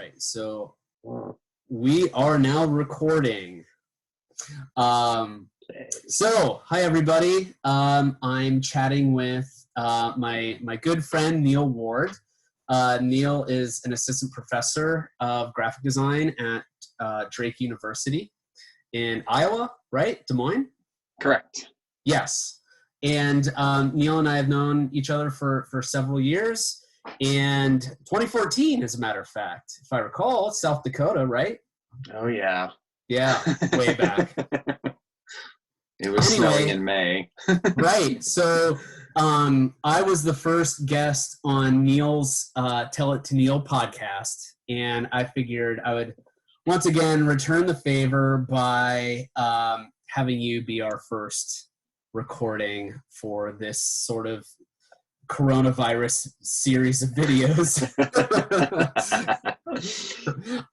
right. So we are now recording. So hi everybody. I'm chatting with my good friend Neil Ward. Neil is an assistant professor of graphic design at Drake University in Iowa, right? Des Moines? Correct. Yes. And Neil and I have known each other for several years. And 2014, as a matter of fact, if I recall, South Dakota, right? Oh, yeah. Yeah, way back. It was snowing in May. Right. So I was the first guest on Neil's Tell It to Neil podcast. And I figured I would once again return the favor by having you be our first recording for this sort of coronavirus series of videos.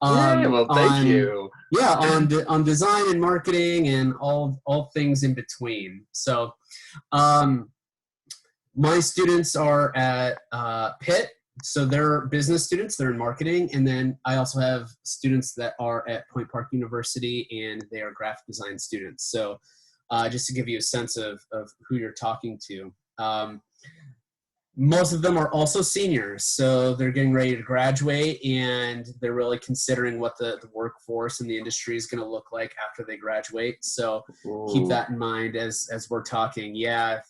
Well, thank you. Yeah, on design and marketing and all things in between. So my students are at Pitt, so they're business students, they're in marketing, and then I also have students that are at Point Park University, and they are graphic design students. So just to give you a sense of who you're talking to. Most of them are also seniors, so they're getting ready to graduate, and they're really considering what the workforce and the industry is going to look like after they graduate. So keep that in mind as we're talking. Yeah,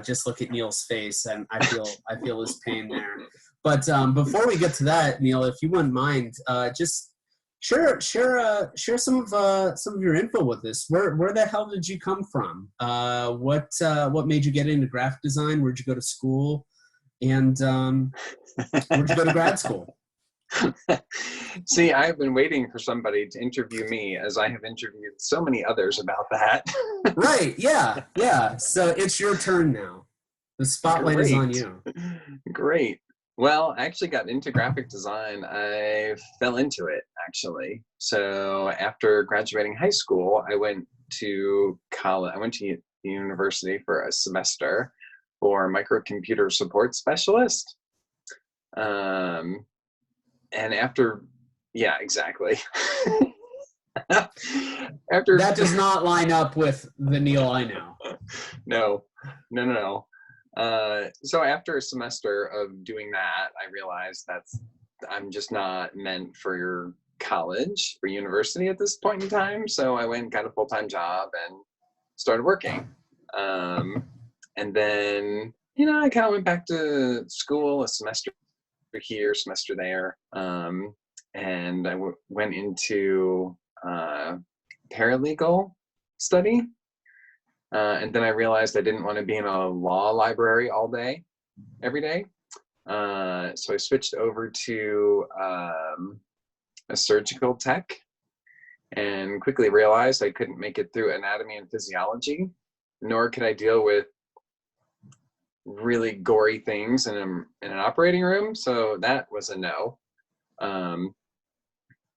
just look at Neil's face, and I feel his pain there. But before we get to that, Neil, if you wouldn't mind, just share some of your info with us. Where the hell did you come from? What made you get into graphic design? Where'd you go to school? And where'd you go to grad school? See, I've been waiting for somebody to interview me, as I have interviewed so many others about that. Right, yeah. So it's your turn now. The spotlight is on you. Great. Well, I actually got into graphic design. I fell into it, actually. So after graduating high school, I went to college. I went to university for a semester for microcomputer support specialist. And after, yeah, exactly. After that does not line up with the Neil I know. No. So after a semester of doing that, I realized I'm just not meant for your college, for university at this point in time. So I went and got a full-time job and started working. And then, I kind of went back to school, a semester here, semester there. And I went into paralegal study. And then I realized I didn't want to be in a law library all day, every day. So I switched over to a surgical tech, and quickly realized I couldn't make it through anatomy and physiology, nor could I deal with really gory things in an operating room. So that was a no.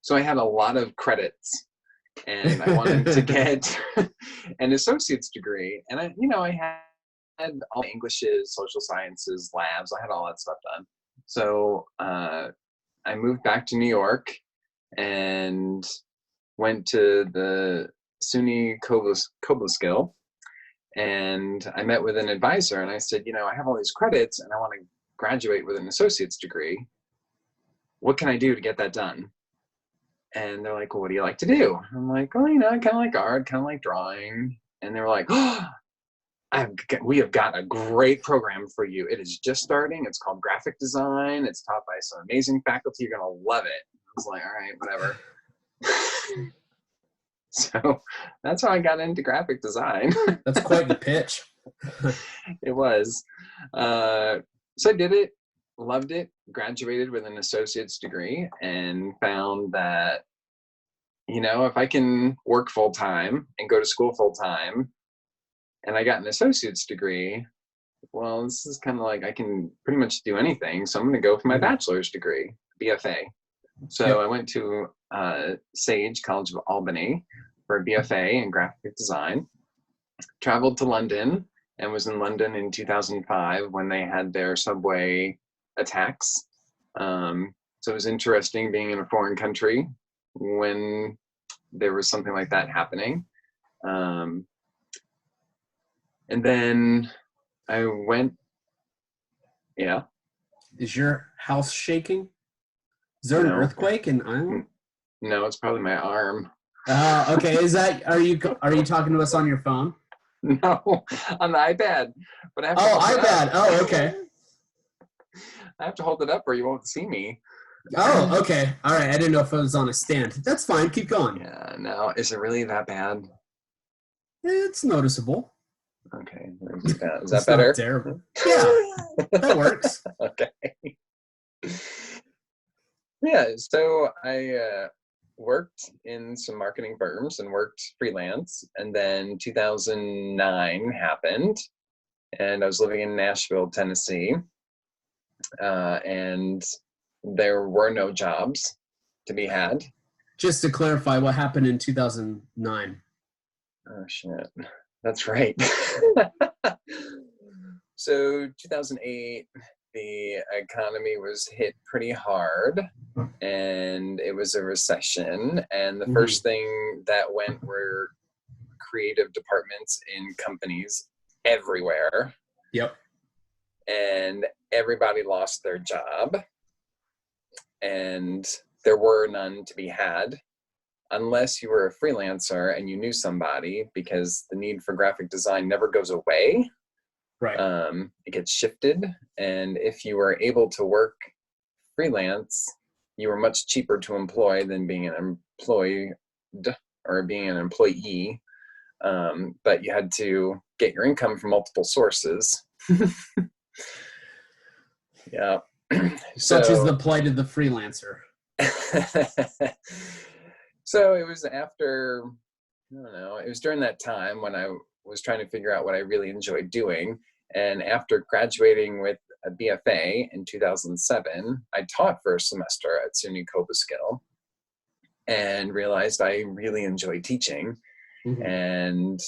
So I had a lot of credits, and I wanted to get an associate's degree. And I had all Englishes, social sciences, labs. I had all that stuff done. So I moved back to New York and went to the SUNY Cobleskill, and I met with an advisor, and I said, I have all these credits and I want to graduate with an associate's degree. What can I do to get that done? And they're like, well, what do you like to do? I'm like, oh, I kind of like art, kind of like drawing. And they were like, oh, we have got a great program for you. It is just starting. It's called graphic design. It's taught by some amazing faculty. You're going to love it. I was like, all right, whatever. So that's how I got into graphic design. That's quite the pitch. It was. So I did it. Loved it, graduated with an associate's degree, and found that, if I can work full-time and go to school full-time, and I got an associate's degree, well, this is kind of like I can pretty much do anything. So I'm going to go for my bachelor's degree, BFA. So I went to Sage College of Albany for a BFA in graphic design, traveled to London, and was in London in 2005 when they had their subway attacks. So it was interesting being in a foreign country when there was something like that happening. And then I went, yeah. Is your house shaking? Is there an earthquake in Ireland? No, it's probably my arm. Okay. Are you talking to us on your phone? No, on the iPad. But I have to iPad. Oh, okay. I have to hold it up or you won't see me. Oh, okay. All right. I didn't know if it was on a stand. That's fine. Keep going. Yeah, no. Is it really that bad? It's noticeable. Okay. Is that It's better? not terrible. Yeah, that works. Okay. Yeah, so I worked in some marketing firms and worked freelance, and then 2009 happened, and I was living in Nashville, Tennessee, and there were no jobs to be had. Just to clarify, what happened in 2009? Oh, shit. That's right. So 2008, the economy was hit pretty hard, and it was a recession. And the first thing that went were creative departments in companies everywhere. Yep. And everybody lost their job, and there were none to be had unless you were a freelancer and you knew somebody, because the need for graphic design never goes away. Right. It gets shifted, and if you were able to work freelance, you were much cheaper to employ than being an employed or being an employee. But you had to get your income from multiple sources. Yeah. Such is the plight of the freelancer. So it was after, I don't know, it was during that time when I was trying to figure out what I really enjoyed doing. And after graduating with a BFA in 2007, I taught for a semester at SUNY Cobleskill and realized I really enjoy teaching. And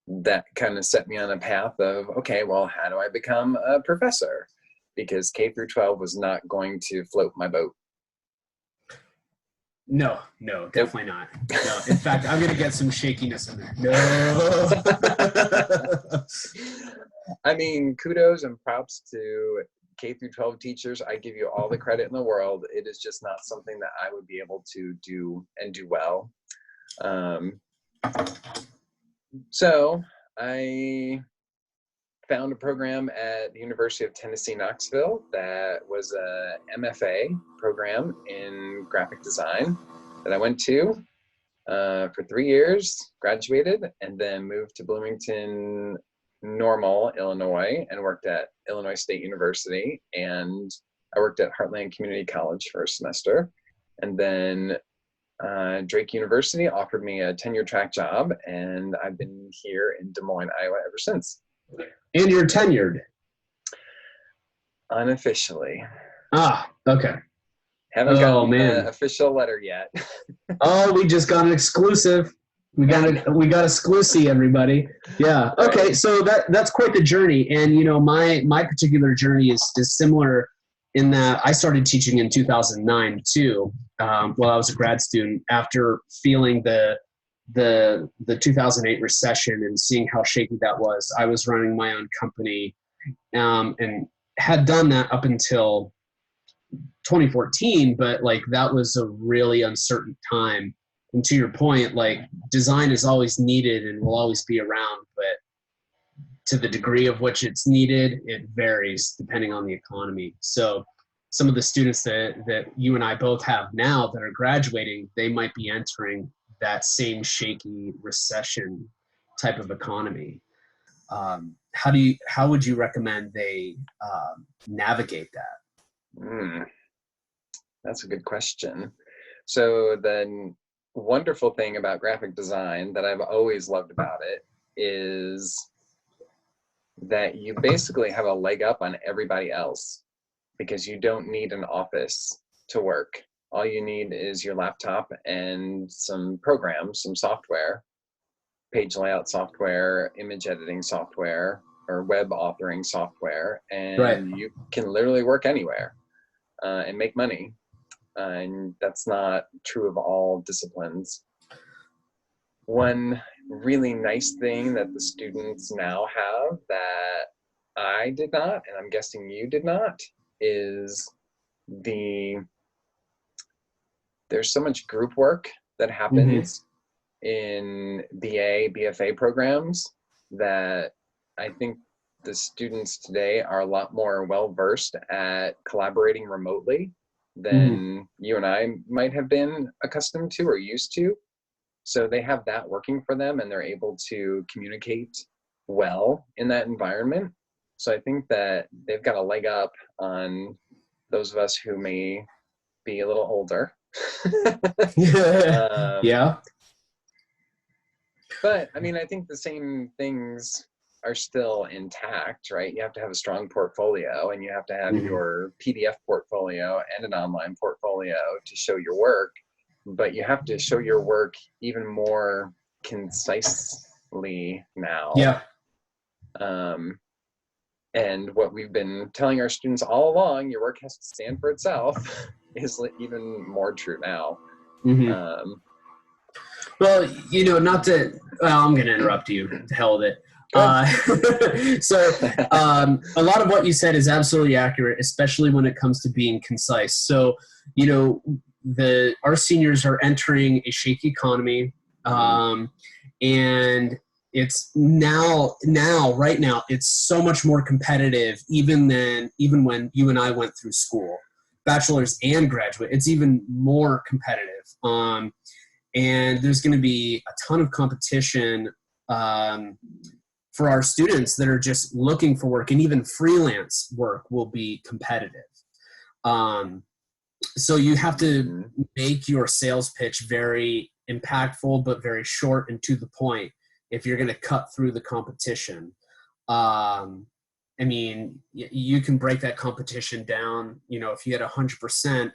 that kind of set me on a path of, okay, well, how do I become a professor? Because K through 12 was not going to float my boat. No, definitely not. No. In fact, I'm going to get some shakiness in there. No. I mean, kudos and props to K through 12 teachers. I give you all the credit in the world. It is just not something that I would be able to do and do well. So I found a program at the University of Tennessee, Knoxville that was a MFA program in graphic design that I went to for 3 years, graduated, and then moved to Bloomington Normal, Illinois, and worked at Illinois State University. And I worked at Heartland Community College for a semester. And then Drake University offered me a tenure track job, and I've been here in Des Moines, Iowa ever since. And you're tenured? Unofficially. Ah, okay. Haven't gotten an official letter yet. Oh, we just got an exclusive. We got exclusive, everybody. Yeah. Okay. So that's quite the journey. And you know, my particular journey is similar in that I started teaching in 2009 too. While I was a grad student, after feeling the 2008 recession and seeing how shaky that was, I was running my own company, and had done that up until 2014. But like, that was a really uncertain time. And to your point, like, design is always needed and will always be around, but to the degree of which it's needed, it varies depending on the economy. So some of the students that you and I both have now that are graduating, they might be entering that same shaky recession type of economy. How would you recommend they navigate that? That's a good question. So the wonderful thing about graphic design that I've always loved about it is that you basically have a leg up on everybody else, because you don't need an office to work. All you need is your laptop and some programs, some software, page layout software, image editing software, or web authoring software, and you can literally work anywhere. and make money. And that's not true of all disciplines. One really nice thing that the students now have that I did not, and I'm guessing you did not, is there's so much group work that happens in BA, BFA programs that I think the students today are a lot more well-versed at collaborating remotely than you and I might have been accustomed to or used to. So they have that working for them, and they're able to communicate well in that environment. So I think that they've got a leg up on those of us who may be a little older. Yeah. But I mean, I think the same things are still intact, right? You have to have a strong portfolio, and you have to have your PDF portfolio and an online portfolio to show your work. But you have to show your work even more concisely now. Yeah. And what we've been telling our students all along, your work has to stand for itself, is even more true now. Well, not to, I'm going to interrupt you. To hell with it. So a lot of what you said is absolutely accurate, especially when it comes to being concise. So, our seniors are entering a shaky economy, and it's right now, it's so much more competitive even when you and I went through school, bachelor's and graduate. It's even more competitive. And there's going to be a ton of competition for our students that are just looking for work, and even freelance work will be competitive. So you have to make your sales pitch very impactful, but very short and to the point if you're going to cut through the competition. I mean, you can break that competition down. If you had 100%,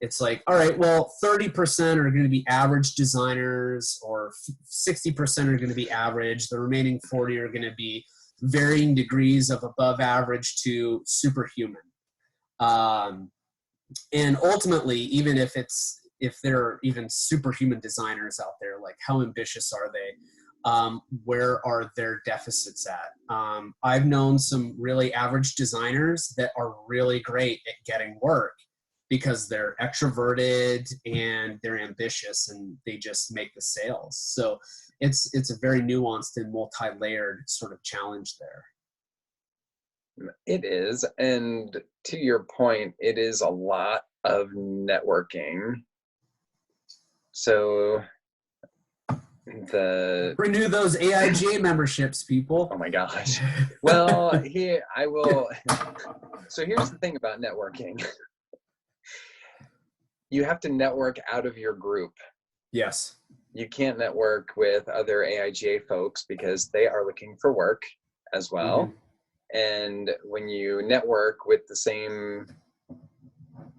it's like, all right, well, 30% are going to be average designers, or 60% are going to be average. The remaining 40 are going to be varying degrees of above average to superhuman. And ultimately, even if there are even superhuman designers out there, like how ambitious are they? Where are their deficits at? I've known some really average designers that are really great at getting work because they're extroverted and they're ambitious, and they just make the sales. So it's a very nuanced and multi-layered sort of challenge there. It is. And to your point, it is a lot of networking. So renew those AIGA memberships, people. Oh my gosh. Well, here I will. So here's the thing about networking. You have to network out of your group. Yes. You can't network with other AIGA folks because they are looking for work as well. And when you network with the same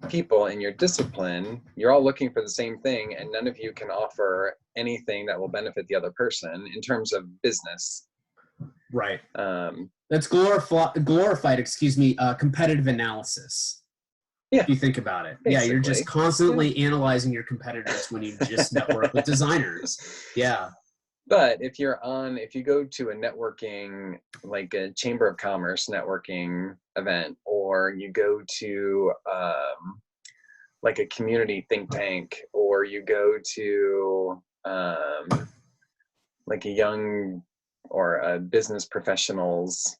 people in your discipline, you're all looking for the same thing, and none of you can offer anything that will benefit the other person in terms of business. Right. That's glorified, competitive analysis. Yeah. If you think about it. Basically. Yeah, you're just constantly analyzing your competitors when you just network with designers. Yeah. But if you go to a networking, like a Chamber of Commerce networking event, or you go to like a community think tank, or you go to like a young or a business professionals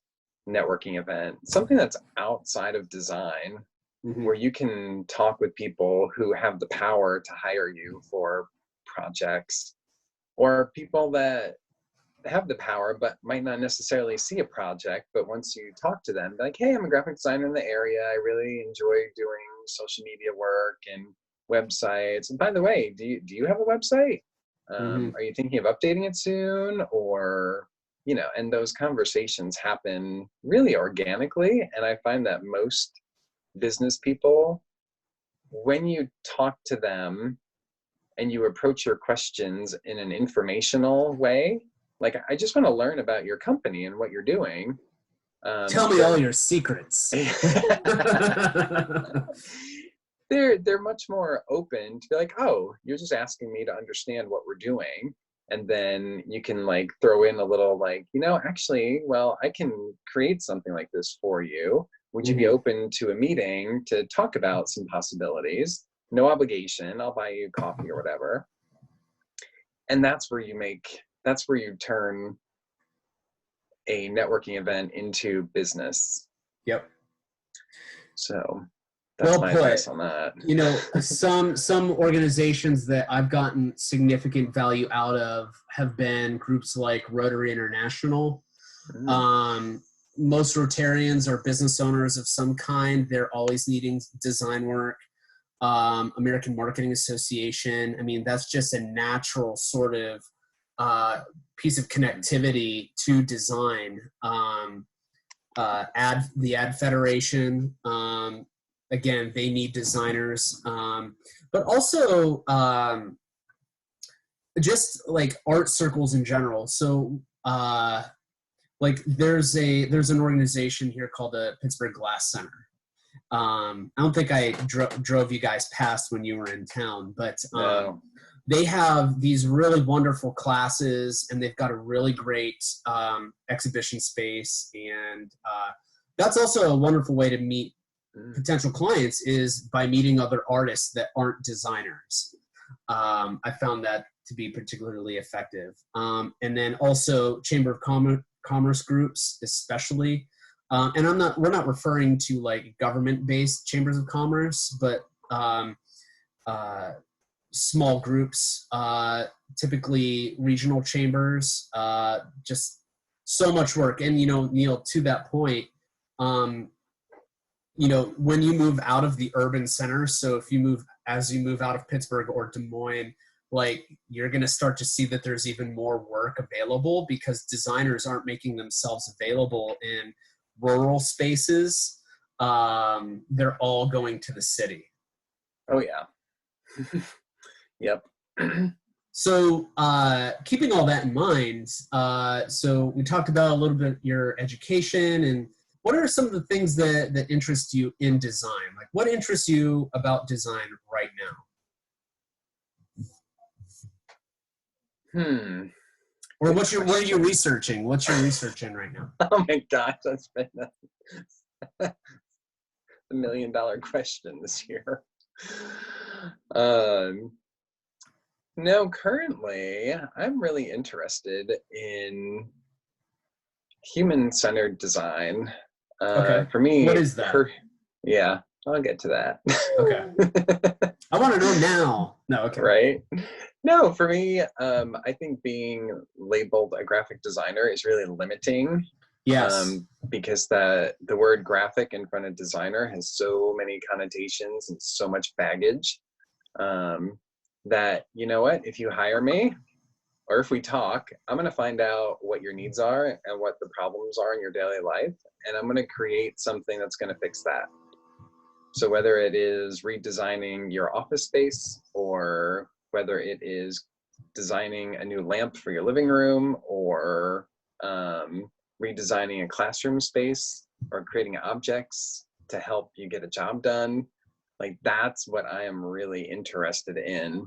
networking event, something that's outside of design, where you can talk with people who have the power to hire you for projects, or people that have the power but might not necessarily see a project, but once you talk to them, like, hey, I'm a graphic designer in the area, I really enjoy doing social media work and websites, and by the way, do you have a website? Are you thinking of updating it soon? Or and those conversations happen really organically. And I find that most business people, when you talk to them and you approach your questions in an informational way, like, I just want to learn about your company and what you're doing. Tell me all your secrets. they're much more open to be like, oh, you're just asking me to understand what we're doing. And then you can like throw in a little like, actually, well, I can create something like this for you. Would you be open to a meeting to talk about some possibilities? No obligation. I'll buy you coffee or whatever. And that's where you turn a networking event into business. Yep. So that's my advice on that. Some organizations that I've gotten significant value out of have been groups like Rotary International. Most Rotarians are business owners of some kind. They're always needing design work. American Marketing Association. I mean, that's just a natural sort of piece of connectivity to design. The Ad Federation. Again, they need designers, but also just like art circles in general. So like there's an organization here called the Pittsburgh Glass Center. I don't think I drove you guys past when you were in town, but No. They have these really wonderful classes, and they've got a really great exhibition space, and that's also a wonderful way to meet potential clients is by meeting other artists that aren't designers. I found that to be particularly effective. And then also Chamber of Commerce groups, especially. And we're not referring to like government-based chambers of commerce, but small groups, typically regional chambers, just so much work. And, Neil, to that point, when you move out of the urban center, so as you move out of Pittsburgh or Des Moines, like you're going to start to see that there's even more work available because designers aren't making themselves available in rural spaces. They're all going to the city. Oh yeah. Yep. So keeping all that in mind, so we talked about a little bit your education, and what are some of the things that interest you in design? Like what interests you about design right now? Or what are you researching? What's your research in right now? Oh my gosh, that's been a $1 million question this year. No, currently I'm really interested in human-centered design. Okay. For me, what is that? Yeah, I'll get to that. Okay. I want to know now. No, okay. Right? No, for me, I think being labeled a graphic designer is really limiting. Yes. Because the word graphic in front of designer has so many connotations and so much baggage that, you know what, if you hire me or if we talk, I'm going to find out what your needs are and what the problems are in your daily life. And I'm going to create something that's going to fix that. So whether it is redesigning your office space or whether it is designing a new lamp for your living room or redesigning a classroom space or creating objects to help you get a job done, like that's what I am really interested in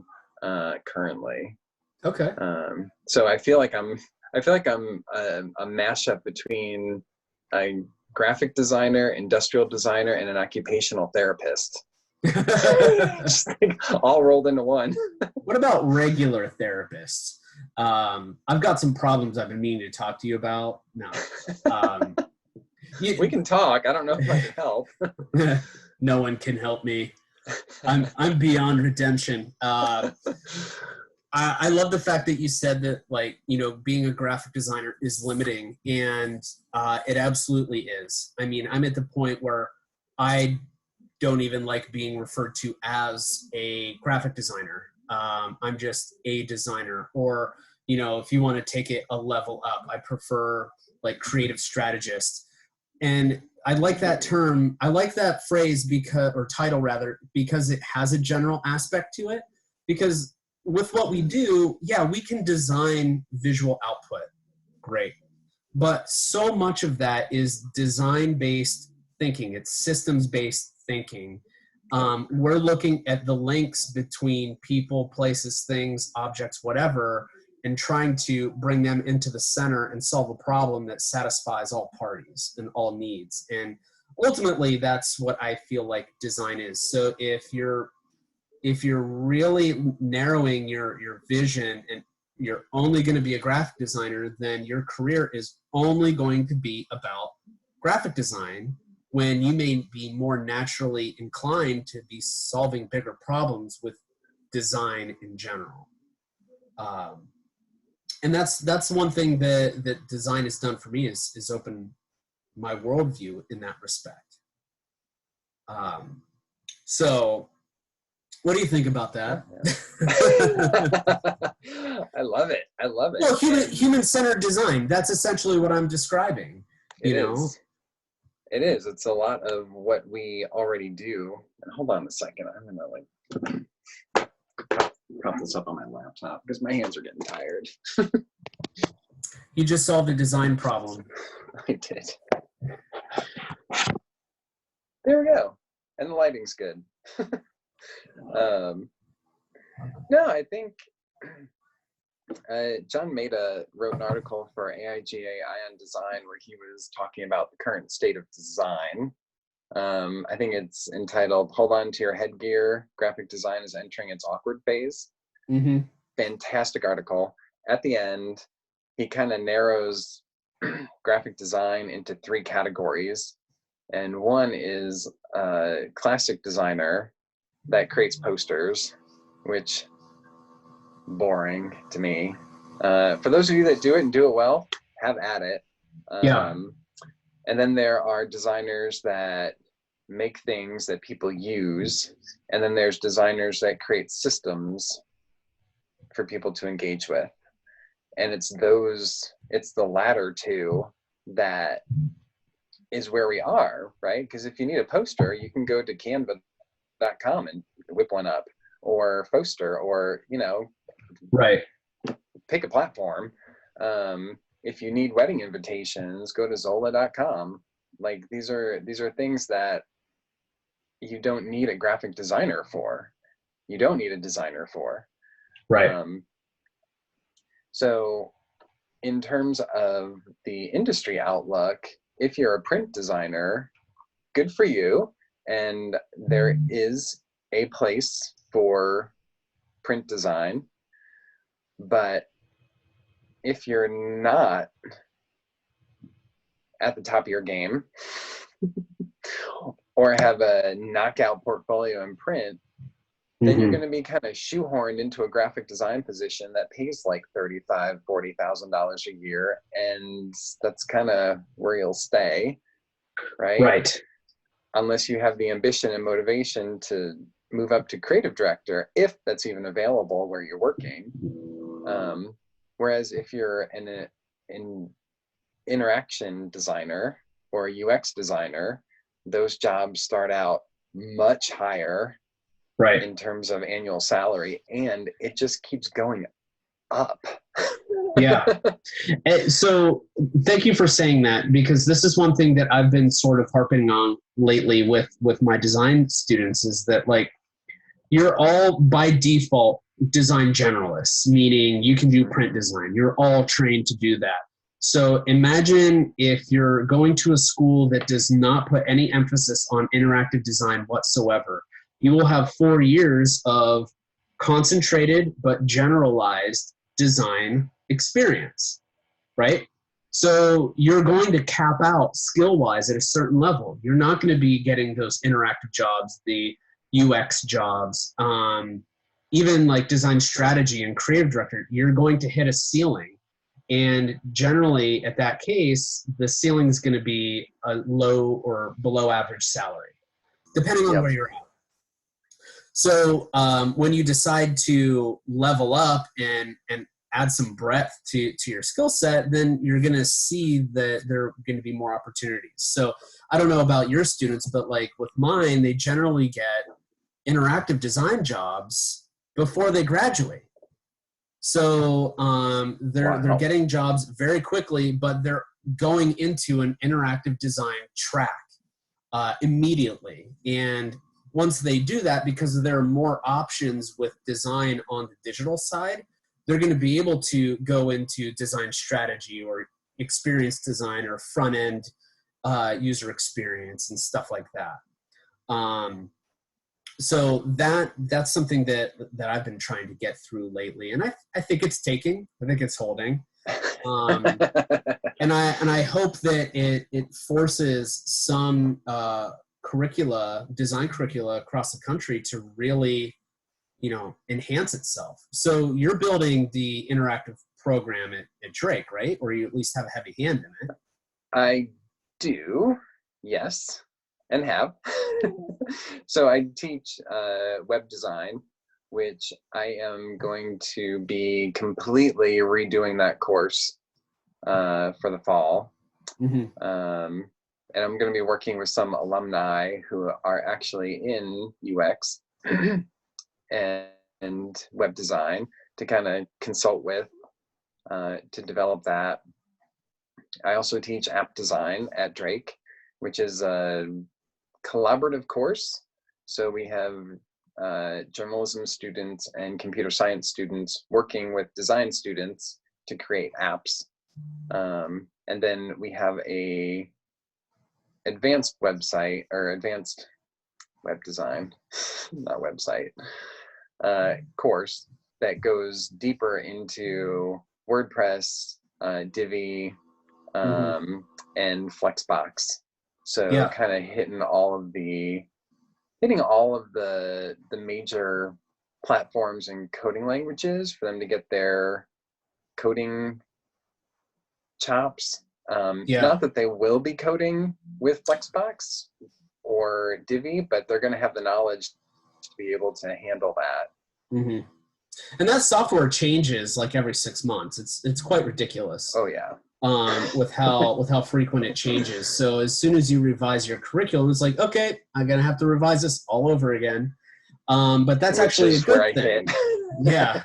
currently. Okay. So I feel like I'm a mashup between a graphic designer, industrial designer, and an occupational therapist. Just like all rolled into one. What about regular therapists? I've got some problems I've been meaning to talk to you about. No. We can talk. I don't know if I can help. No one can help me. I'm beyond redemption. I love the fact that you said that, like, being a graphic designer is limiting, and it absolutely is. I mean, I'm at the point where I don't even like being referred to as a graphic designer. I'm just a designer, or, if you want to take it a level up, I prefer like creative strategist. And I like that term. I like that phrase title because it has a general aspect to it. Because with what we do, yeah, we can design visual output. Great. But so much of that is design-based thinking. It's systems-based thinking. We're looking at the links between people, places, things, objects, whatever, and trying to bring them into the center and solve a problem that satisfies all parties and all needs. And ultimately, that's what I feel like design is. So if you're really narrowing your vision and you're only going to be a graphic designer, then your career is only going to be about graphic design, when you may be more naturally inclined to be solving bigger problems with design in general. And that's one thing that design has done for me is open my worldview in that respect. So what do you think about that? I love it. I love it. Well, human-centered design, that's essentially what I'm describing. You know? It is. It's a lot of what we already do. And hold on a second. I'm going to prop this up on my laptop because my hands are getting tired. You just solved a design problem. I did. There we go. And the lighting's good. No, I think John Maeda wrote an article for AIGA Ion Design where he was talking about the current state of design. I think it's entitled "Hold On to Your Headgear: Graphic Design is Entering Its Awkward Phase." Mm-hmm. Fantastic article. At the end, he kind of narrows graphic design into 3 categories, and one is a classic designer that creates posters, which boring to me. For those of you that do it and do it well, have at it. And then there are designers that make things that people use, and then there's designers that create systems for people to engage with. And it's the latter two that is where we are, right? Because if you need a poster, you can go to canva.com and whip one up, or Poster, or right, pick a platform. If you need wedding invitations, go to zola.com. Like these are things that you don't need a graphic designer for. You don't need a designer for. Right. So in terms of the industry outlook, if you're a print designer, good for you. And there is a place for print design. But if you're not at the top of your game or have a knockout portfolio in print, then you're going to be kind of shoehorned into a graphic design position that pays like $35,000, $40,000 a year, and that's kind of where you'll stay, right? Right. Unless you have the ambition and motivation to move up to creative director, if that's even available where you're working. Whereas if you're an interaction designer or a UX designer, those jobs start out much higher, right, in terms of annual salary, and it just keeps going up. Yeah. So thank you for saying that, because this is one thing that I've been sort of harping on lately with my design students, is that like you're all by default design generalists, meaning you can do print design. You're all trained to do that. So imagine if you're going to a school that does not put any emphasis on interactive design whatsoever. You will have 4 years of concentrated but generalized design experience, right? So you're going to cap out skill-wise at a certain level. You're not going to be getting those interactive jobs, the UX jobs, even like design strategy and creative director. You're going to hit a ceiling. And generally, at that case, the ceiling is going to be a low or below average salary, depending on where you're at. So when you decide to level up and add some breadth to your skill set, then you're going to see that there are going to be more opportunities. So I don't know about your students, but like with mine, they generally get interactive design jobs before they graduate. So they're getting jobs very quickly, but they're going into an interactive design track immediately. And once they do that, because there are more options with design on the digital side, they're going to be able to go into design strategy or experience design or front end user experience and stuff like that. So that's something that I've been trying to get through lately, and I think it's taking. I think it's holding. And I hope that it forces some design curricula across the country to really, enhance itself. So you're building the interactive program at Drake, right? Or you at least have a heavy hand in it. I do, yes, and have. So I teach web design, which I am going to be completely redoing that course for the fall. And I'm going to be working with some alumni who are actually in UX and web design to kind of consult with to develop that. I also teach app design at Drake, which is a collaborative course. So we have journalism students and computer science students working with design students to create apps. And then we have a advanced website or advanced web design, not website, course that goes deeper into WordPress, Divi, and Flexbox. So kind of hitting all of the major platforms and coding languages for them to get their coding chops. Not that they will be coding with Flexbox or Divi, but they're going to have the knowledge to be able to handle that. And that software changes like every 6 months. It's quite ridiculous. Oh yeah. With how frequent it changes. So as soon as you revise your curriculum, it's like, okay, I'm gonna have to revise this all over again. But that's actually a good thing. Yeah,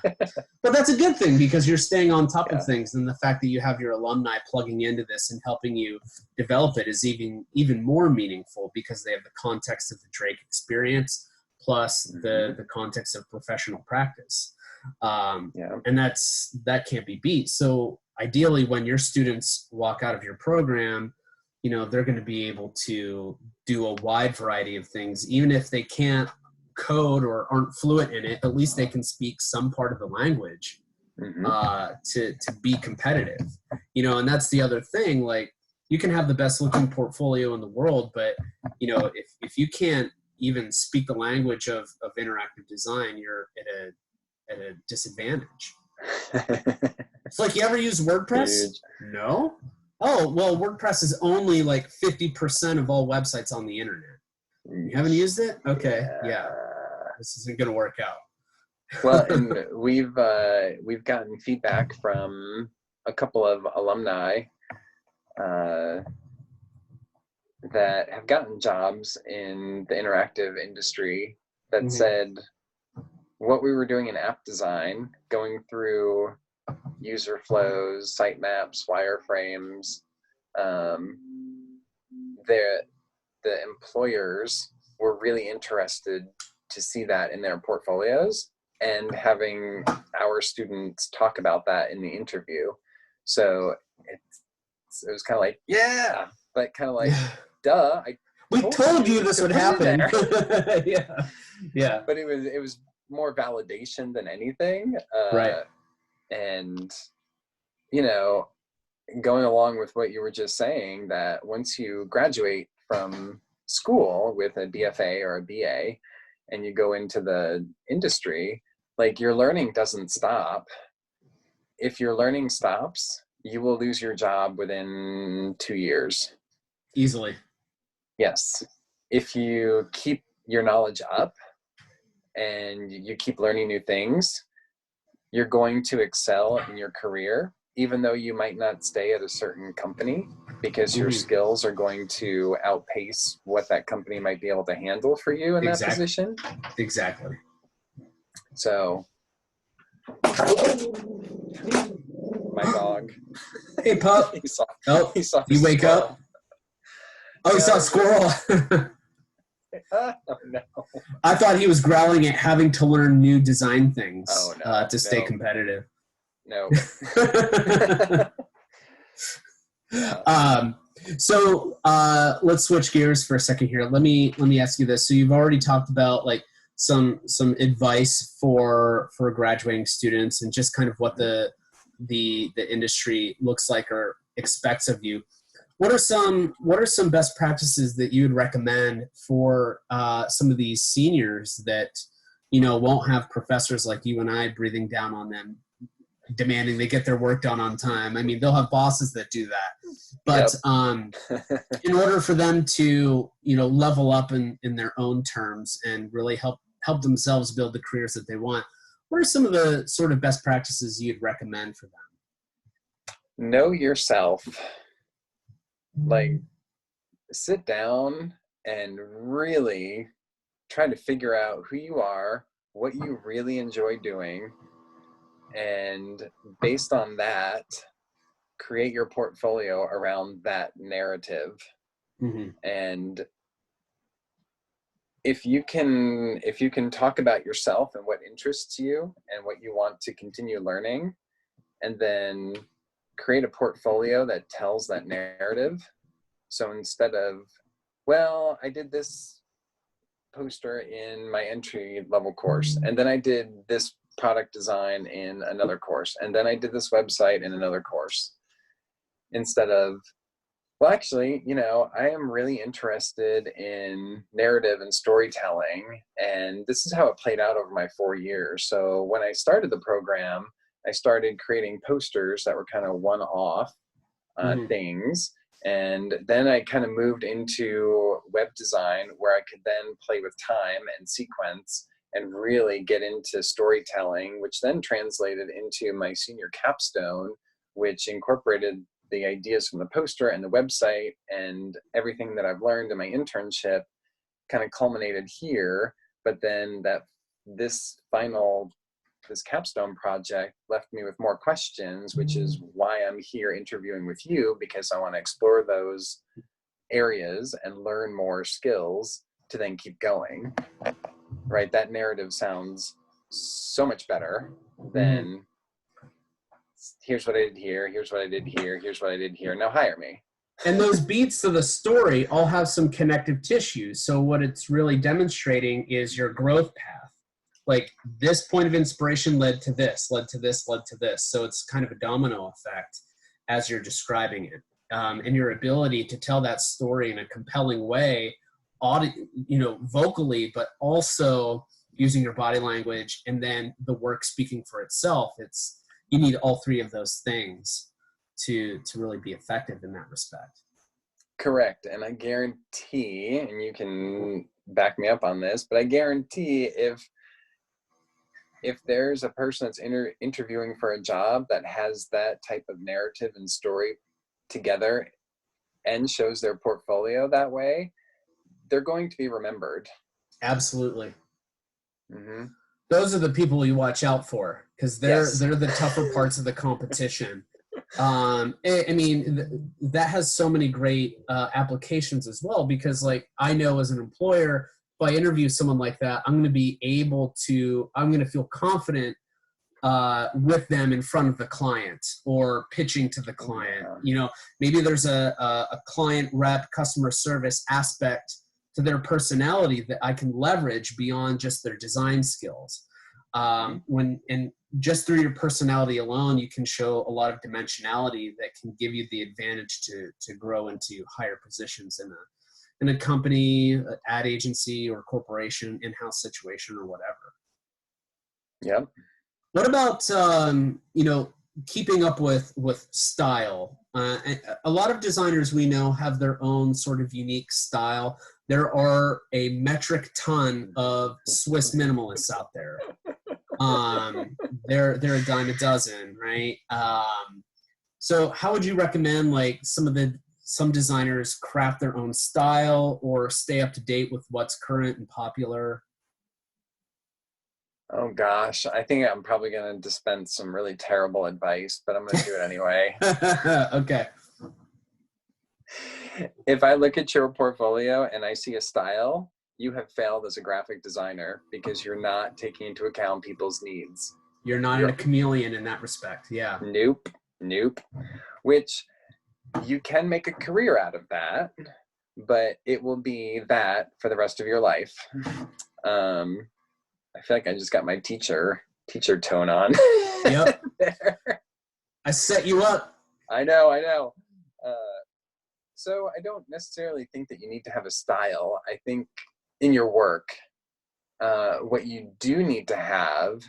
but that's a good thing because you're staying on top of things, and the fact that you have your alumni plugging into this and helping you develop it is even more meaningful because they have the context of the Drake experience plus the context of professional practice. And that can't be beat. So ideally, when your students walk out of your program, they're going to be able to do a wide variety of things, even if they can't code or aren't fluent in it. At least they can speak some part of the language to be competitive. And that's the other thing. Like, you can have the best looking portfolio in the world, but if you can't even speak the language of interactive design, you're at a disadvantage. It's like, you ever use WordPress? Huge. No? Oh, well, WordPress is only like 50% of all websites on the internet. You haven't used it? Okay, yeah. This isn't going to work out. Well, and we've gotten feedback from a couple of alumni that have gotten jobs in the interactive industry that said what we were doing in app design, going through user flows, sitemaps, wireframes, the employers were really interested to see that in their portfolios and having our students talk about that in the interview. So it was kind of like, but kind of like, duh. We told you this would happen. Yeah. But it was more validation than anything. Right. And, going along with what you were just saying, that once you graduate from school with a BFA or a BA and you go into the industry, like, your learning doesn't stop. If your learning stops, you will lose your job within 2 years. Easily. Yes. If you keep your knowledge up and you keep learning new things, you're going to excel in your career, even though you might not stay at a certain company, because your skills are going to outpace what that company might be able to handle for you in that position. Exactly. So, my dog. Hey, pup. He saw you wake squirrel. up. Oh, you saw a squirrel. Oh, no. I thought he was growling at having to learn new design things to stay no. competitive. No. So let's switch gears for a second here. Let me ask you this. So you've already talked about like some advice for graduating students and just kind of what the industry looks like or expects of you. What are some best practices that you would recommend for some of these seniors that won't have professors like you and I breathing down on them, demanding they get their work done on time? I mean, they'll have bosses that do that, but in order for them to level up in their own terms and really help themselves build the careers that they want, what are some of the sort of best practices you'd recommend for them? Know yourself. Like, sit down and really try to figure out who you are, what you really enjoy doing, and based on that, create your portfolio around that narrative. Mm-hmm. And if you can talk about yourself and what interests you and what you want to continue learning, and then create a portfolio that tells that narrative. So instead of, well, I did this poster in my entry level course, and then I did this product design in another course, and then I did this website in another course, instead of, well, actually, I am really interested in narrative and storytelling, and this is how it played out over my 4 years. So when I started the program, I started creating posters that were kind of one-off things. And then I kind of moved into web design, where I could then play with time and sequence and really get into storytelling, which then translated into my senior capstone, which incorporated the ideas from the poster and the website, and everything that I've learned in my internship kind of culminated here. But then this capstone project left me with more questions, which is why I'm here interviewing with you, because I want to explore those areas and learn more skills to then keep going. Right? That narrative sounds so much better than here's what I did here, here's what I did here, here's what I did here, now hire me. And those beats to the story all have some connective tissue. So what it's really demonstrating is your growth path. Like, this point of inspiration led to this, led to this, led to this. So it's kind of a domino effect as you're describing it. And your ability to tell that story in a compelling way, vocally, but also using your body language, and then the work speaking for itself. You need all three of those things to really be effective in that respect. Correct. And I guarantee, and you can back me up on this, but I guarantee if there's a person that's interviewing for a job that has that type of narrative and story together and shows their portfolio that way, they're going to be remembered. Absolutely. Mm-hmm. Those are the people you watch out for, because they're the tougher parts of the competition. I mean, that has so many great applications as well, because like, I know as an employer, if I interview someone like that, I'm going to feel confident with them in front of the client or pitching to the client. Maybe there's a client rep, customer service aspect to their personality that I can leverage beyond just their design skills. Just through your personality alone, you can show a lot of dimensionality that can give you the advantage to grow into higher positions in a company, ad agency, or corporation, in-house situation, or whatever. Yep. What about keeping up with style? A lot of designers we know have their own sort of unique style. There are a metric ton of Swiss minimalists out there. They're a dime a dozen, right? So how would you recommend like some designers craft their own style or stay up to date with what's current and popular? Oh gosh, I think I'm probably going to dispense some really terrible advice, but I'm going to do it anyway. Okay. If I look at your portfolio and I see a style, you have failed as a graphic designer because you're not taking into account people's needs. You're not a chameleon in that respect. Yeah. Nope. Which you can make a career out of that, but it will be that for the rest of your life. I feel like I just got my teacher tone on. Yep. I set you up. I know. So I don't necessarily think that you need to have a style. I think in your work, what you do need to have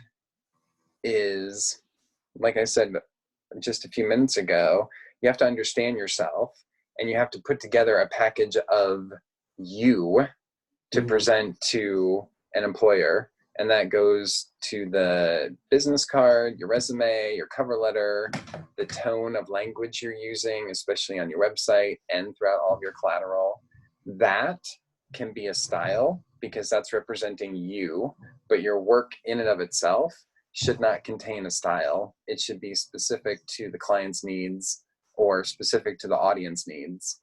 is, like I said just a few minutes ago, you have to understand yourself, and you have to put together a package of you to present to an employer. And that goes to the business card, your resume, your cover letter, the tone of language you're using, especially on your website and throughout all of your collateral. That can be a style because that's representing you, but your work in and of itself should not contain a style. It should be specific to the client's needs or specific to the audience needs.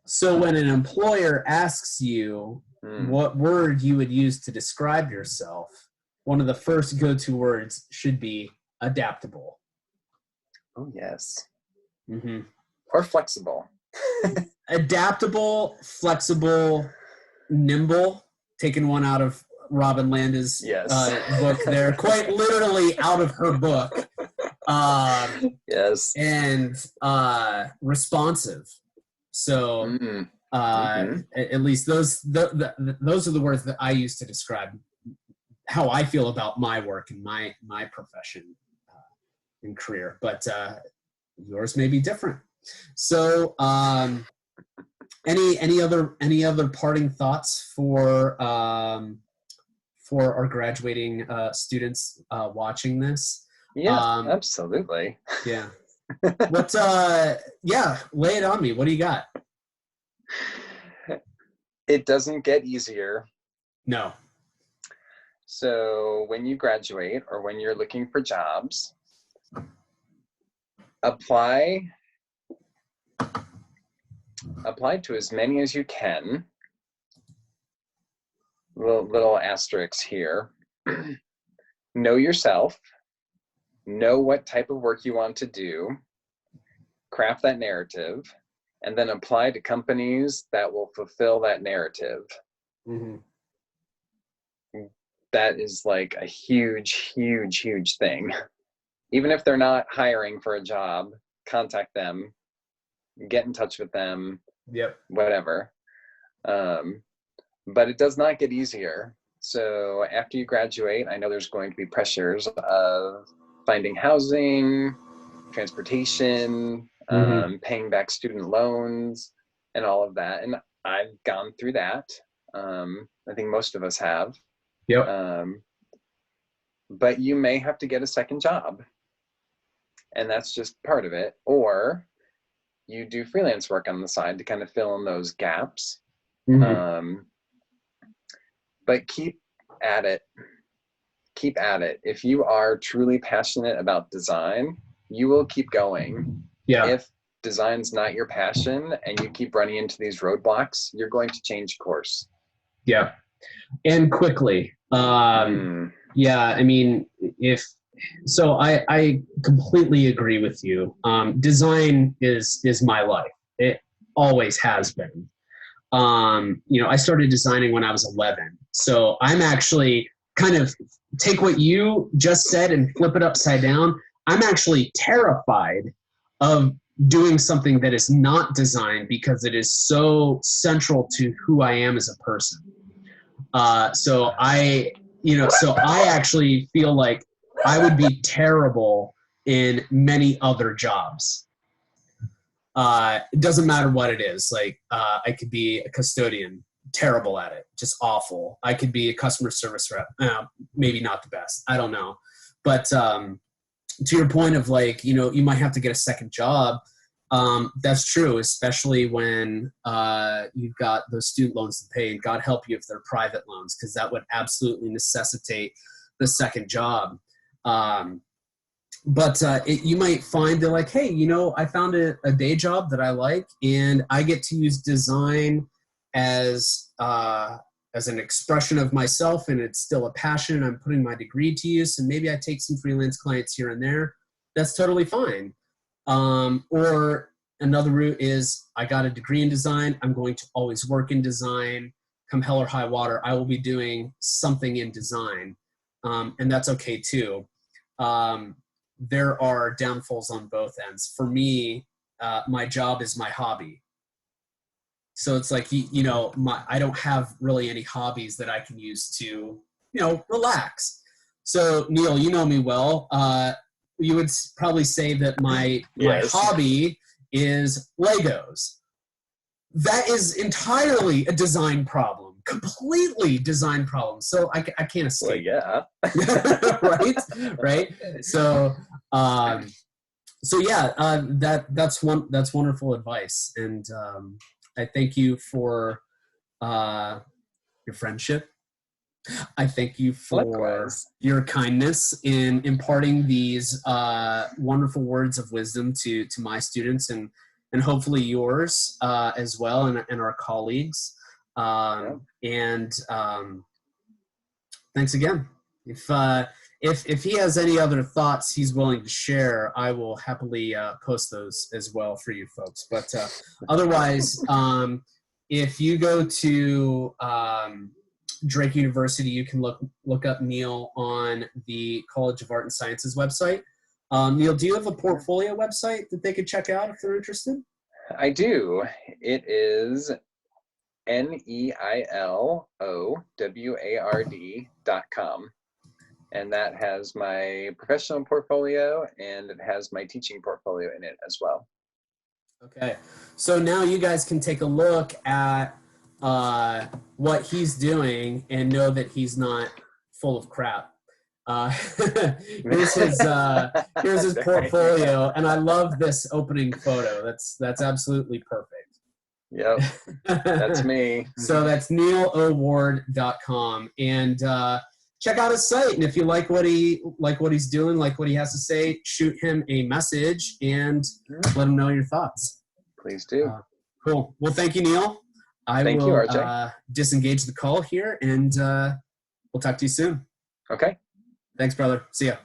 So when an employer asks you what word you would use to describe yourself, one of the first go-to words should be adaptable. Oh, yes. Mm-hmm. Or flexible. Adaptable, flexible, nimble, taking one out of Robin Landa's book there, quite literally out of her book. Yes. And responsive. So at least those are the words that I use to describe how I feel about my work and my profession and career. But yours may be different. So any other parting thoughts for our graduating students watching this? Yeah, absolutely. Yeah. What lay it on me. What do you got? It doesn't get easier. No. So when you graduate or when you're looking for jobs, apply to as many as you can. Little asterisks here. Know yourself. Know what type of work you want to do. Craft that narrative, and then apply to companies that will fulfill that narrative. Mm-hmm. That is like a huge thing. Even if they're not hiring for a job, contact them, get in touch with them. Yep. Whatever. But it does not get easier. So after you graduate, I know there's going to be pressures of finding housing, transportation, paying back student loans, and all of that. And I've gone through that. I think most of us have. Yep. But you may have to get a second job. And that's just part of it. Or you do freelance work on the side to kind of fill in those gaps. But keep at it. Keep at it. If you are truly passionate about design, you will keep going. Yeah. If design's not your passion and you keep running into these roadblocks, you're going to change course. Yeah. And quickly. Yeah, I mean, I completely agree with you. Design is my life. It always has been. I started designing when I was 11. So I'm actually kind of take what you just said and flip it upside down. I'm actually terrified of doing something that is not design because it is so central to who I am as a person. So I actually feel like I would be terrible in many other jobs. It doesn't matter what it is. Like, I could be a custodian, terrible at it, just awful. I could be a customer service rep, maybe not the best. I don't know. But to your point of like, you might have to get a second job. That's true, especially when you've got those student loans to pay, and God help you if they're private loans, because that would absolutely necessitate the second job. But you might find they're like, hey, I found a day job that I like, and I get to use design as an expression of myself, and it's still a passion. I'm putting my degree to use, and maybe I take some freelance clients here and there. That's totally fine. Or another route is I got a degree in design. I'm going to always work in design. Come hell or high water, I will be doing something in design. And that's okay too. There are downfalls on both ends. For me, my job is my hobby. So it's like, I don't have really any hobbies that I can use to, relax. So Neil, you know me well. You would probably say that my hobby is Legos. That is entirely a design problem, completely design problem. So I can't escape. Well, yeah. Right. So that's wonderful advice, and I thank you for your friendship. I thank you for your kindness in imparting these wonderful words of wisdom to my students and hopefully yours as well, and our colleagues. And thanks again. If he has any other thoughts he's willing to share, I will happily post those as well for you folks. But otherwise, if you go to Drake University, you can look up Neil on the College of Art and Sciences website. Neil, do you have a portfolio website that they could check out if they're interested? I do. It is neiloward.com. And that has my professional portfolio, and it has my teaching portfolio in it as well. Okay. So now you guys can take a look at what he's doing and know that he's not full of crap. Here's his portfolio, and I love this opening photo. That's absolutely perfect. Yep, that's me. So that's neiloward.com, and check out his site. And if you like what he's doing, like what he has to say, shoot him a message and let him know your thoughts. Please do. Cool. Well, thank you, Neil. Thank you, RJ. Disengage the call here, and we'll talk to you soon. Okay. Thanks, brother. See ya.